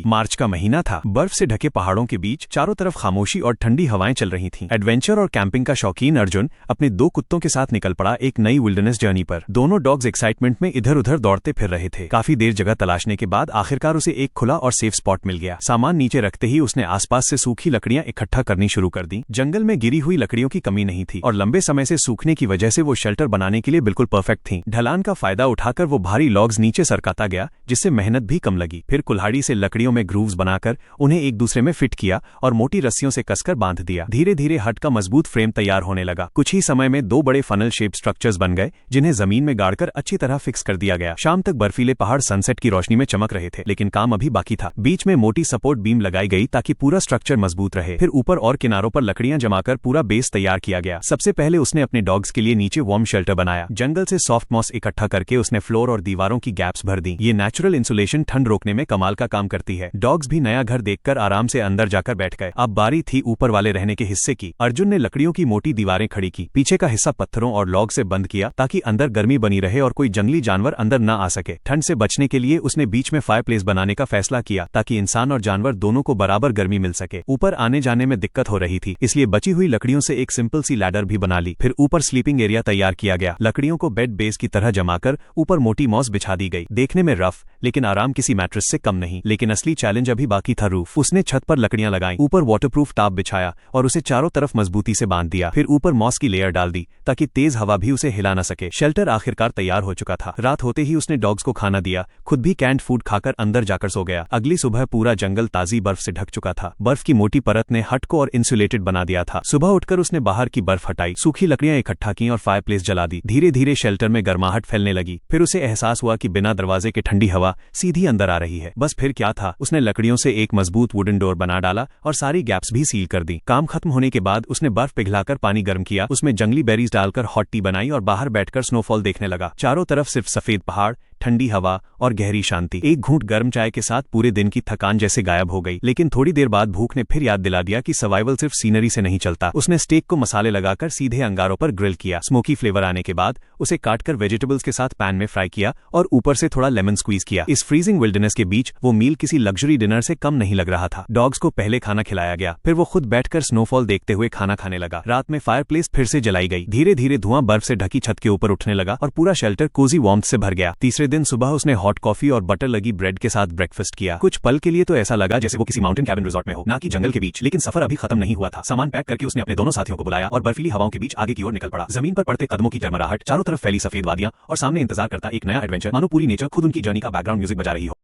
मार्च का महीना था। बर्फ से ढके पहाड़ों के बीच चारों तरफ खामोशी और ठंडी हवाएं चल रही थीं। एडवेंचर और कैंपिंग का शौकीन अर्जुन अपने 2 कुत्तों के साथ निकल पड़ा एक नई विल्डरनेस जर्नी पर। दोनों डॉग्स एक्साइटमेंट में इधर उधर दौड़ते फिर रहे थे। काफी देर जगह तलाशने के बाद आखिरकार उसे एक खुला और सेफ स्पॉट मिल गया। सामान नीचे रखते ही उसने आसपास से सूखी लकड़ियां इकट्ठा करनी शुरू कर दी। जंगल में गिरी हुई लकड़ियों की कमी नहीं थी और लंबे समय से सूखने की वजह से वो शेल्टर बनाने के लिए बिल्कुल परफेक्ट थी। ढलान का फायदा उठाकर वो भारी लॉग्स नीचे सरकाता गया, जिससे मेहनत भी कम लगी। फिर कुल्हाड़ी से लकड़ियों में ग्रूव्स बनाकर उन्हें एक दूसरे में फिट किया और मोटी रस्सियों से कसकर बांध दिया। धीरे धीरे हट का मजबूत फ्रेम तैयार होने लगा। कुछ ही समय में 2 बड़े फनल शेप स्ट्रक्चर्स बन गए, जिन्हें जमीन में गाड़कर अच्छी तरह फिक्स कर दिया गया। शाम तक बर्फीले पहाड़ सनसेट की रोशनी में चमक रहे थे, लेकिन काम अभी बाकी था। बीच में मोटी सपोर्ट बीम लगाई गई ताकि पूरा स्ट्रक्चर मजबूत रहे। फिर ऊपर और किनारों पर लकड़ियां जमाकर पूरा बेस तैयार किया गया। सबसे पहले उसने अपने डॉग्स के लिए नीचे वार्म शेल्टर बनाया। जंगल से सॉफ्ट मॉस इकट्ठा करके उसने फ्लोर और दीवारों की गैप्स भर दी। ये नेचुरल इंसुलेशन ठंड रोकने में कमाल का काम करती है। डॉग्स भी नया घर देखकर आराम से अंदर जाकर बैठ गए। अब बारी थी ऊपर वाले रहने के हिस्से की। अर्जुन ने लकड़ियों की मोटी दीवारें खड़ी की, पीछे का हिस्सा पत्थरों और लॉग से बंद किया ताकि अंदर गर्मी बनी रहे और कोई जंगली जानवर अंदर न आ सके। ठंड से बचने के लिए उसने बीच में फायरप्लेस बनाने का फैसला किया ताकि इंसान और जानवर दोनों को बराबर गर्मी मिल सके। ऊपर आने जाने में दिक्कत हो रही थी, इसलिए बची हुई लकड़ियों से एक सिंपल सी लैडर भी बना ली। फिर ऊपर स्लीपिंग एरिया तैयार किया गया। लकड़ियों को बेड बेस की तरह जमाकर ऊपर मोटी मॉस बिछा दी गई। देखने में रफ लेकिन आराम किसी मैट्रेस से कम नहीं। लेकिन असली चैलेंज अभी बाकी था, रूफ। उसने छत पर लकड़ियां लगाई, ऊपर वाटरप्रूफ टाप बिछाया और उसे चारों तरफ मजबूती से बांध दिया। फिर ऊपर मॉस की लेयर डाल दी ताकि तेज हवा भी उसे हिला न सके। शेल्टर आखिरकार तैयार हो चुका था। रात होते ही उसने डॉग्स को खाना दिया, खुद भी कैंड फूड खाकर अंदर जाकर सो गया। अगली सुबह पूरा जंगल ताजी बर्फ से ढक चुका था। बर्फ की मोटी परत ने हट को और इंसुलेटेड बना दिया था। सुबह उठकर उसने बाहर की बर्फ हटाई, सूखी लकड़ियां इकट्ठा की और फायरप्लेस जला दी। धीरे धीरे शेल्टर में गर्माहट फैलने लगी। फिर उसे एहसास हुआ कि बिना दरवाजे के ठंडी हवा सीधी अंदर आ रही है। बस फिर क्या था, उसने लकड़ियों से एक मजबूत वुडन डोर बना डाला और सारी गैप्स भी सील कर दी। काम खत्म होने के बाद उसने बर्फ पिघलाकर पानी गर्म किया, उसमें जंगली बेरीज डालकर हॉट टी बनाई और बाहर बैठकर स्नोफॉल देखने लगा। चारों तरफ सिर्फ सफेद पहाड़, ठंडी हवा और गहरी शांति। एक घूंट गर्म चाय के साथ पूरे दिन की थकान जैसे गायब हो गई। लेकिन थोड़ी देर बाद भूख ने फिर याद दिला दिया कि सर्वाइवल सिर्फ सीनरी से नहीं चलता। उसने स्टेक को मसाले लगाकर सीधे अंगारों पर ग्रिल किया। स्मोकी फ्लेवर आने के बाद उसे काटकर वेजिटेबल्स के साथ पैन में फ्राई किया और ऊपर से थोड़ा लेमन स्क्वीज किया। इस फ्रीजिंग विल्डरनेस के बीच वो मील किसी लग्जरी डिनर से कम नहीं लग रहा था। डॉग्स को पहले खाना खिलाया गया, फिर वो खुद बैठकर स्नोफॉल देखते हुए खाना खाने लगा। रात में फायरप्लेस फिर से जलाई गई। धीरे धीरे धुआं बर्फ से ढकी छत के ऊपर उठने लगा और पूरा शेल्टर कोजी वार्मथ से भर गया। तीसरे दिन सुबह उसने हॉट कॉफी और बटर लगी ब्रेड के साथ ब्रेकफास्ट किया। कुछ पल के लिए तो ऐसा लगा जैसे वो किसी माउंटेन कैबिन रिजॉर्ट में हो, ना कि जंगल के बीच। लेकिन सफर अभी खत्म नहीं हुआ था। सामान पैक करके उसने अपने दोनों साथियों को बुलाया और बर्फीली हवाओं के बीच आगे की ओर निकल पड़ा। जमीन पर पड़ते कदमों की झरमराहट, चारों तरफ फैली सफेद वादियां और सामने इंतजार करता एक नया एडवेंचर, मानो पूरी नेचर खुद उनकी जर्नी का बैकग्राउंड म्यूजिक बजा रही हो।